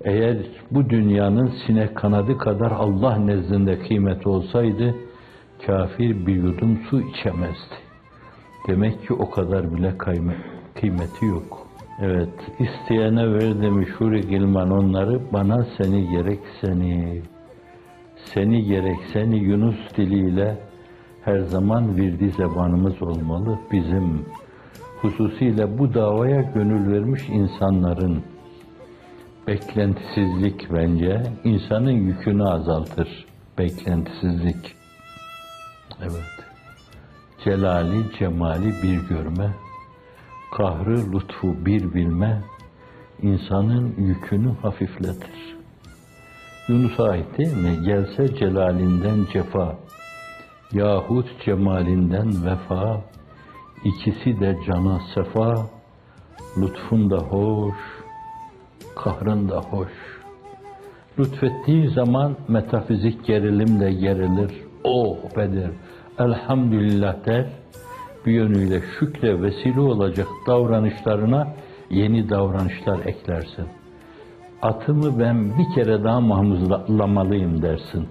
Eğer bu dünyanın sinek kanadı kadar Allah nezdinde kıymeti olsaydı, kafir bir yudum su içemezdi. Demek ki o kadar bile kıymeti yok. Evet, isteyene ver demiş Huri Gilman onları, bana seni gerek seni. Seni gerek seni Yunus diliyle her zaman virdi zebanımız olmalı. Bizim hususiyle bu davaya gönül vermiş insanların beklentisizlik bence insanın yükünü azaltır. Beklentisizlik. Evet. Celali, cemali bir görme, kahrı, lütfu bir bilme, insanın yükünü hafifletir. Yunus'a ait değil mi? Gelse celalinden cefa, yahut cemalinden vefa, ikisi de cana sefa, lütfun da hoş, kahrın da hoş. Lütfettiği zaman metafizik gerilimle gerilir, oh bedir, elhamdülillah der, bir yönüyle şükre vesile olacak davranışlarına yeni davranışlar eklersin. Atımı ben bir kere daha mahmuzlamalıyım dersin.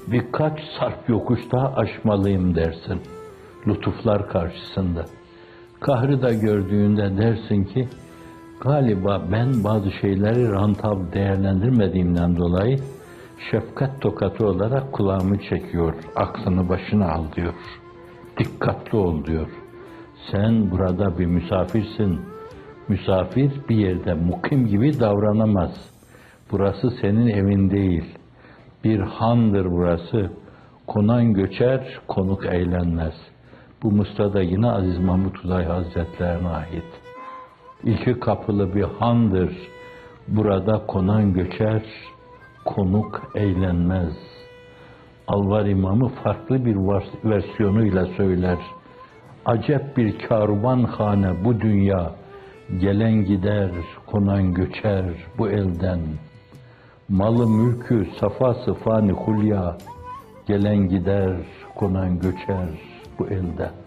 Birkaç sarp yokuş daha aşmalıyım dersin. Lütuflar karşısında. Kahrı da gördüğünde dersin ki, galiba ben bazı şeyleri rantab değerlendirmediğimden dolayı şefkat tokatı olarak kulağımı çekiyor, aklını başına al diyor. Dikkatli ol diyor. Sen burada bir misafirsin. Misafir bir yerde mukim gibi davranamaz. Burası senin evin değil. Bir handır burası. Konan göçer, konuk eğlenmez. Bu mısrada yine Aziz Mahmud Huzay Hazretlerine ait. İki kapılı bir handır. Burada konan göçer, konuk eğlenmez. Alvar İmamı farklı bir versiyonuyla söyler. Acep bir kervanhane bu dünya, gelen gider, konan göçer bu elden. Malı mülkü safa sıfani hulya, gelen gider, konan göçer bu elden.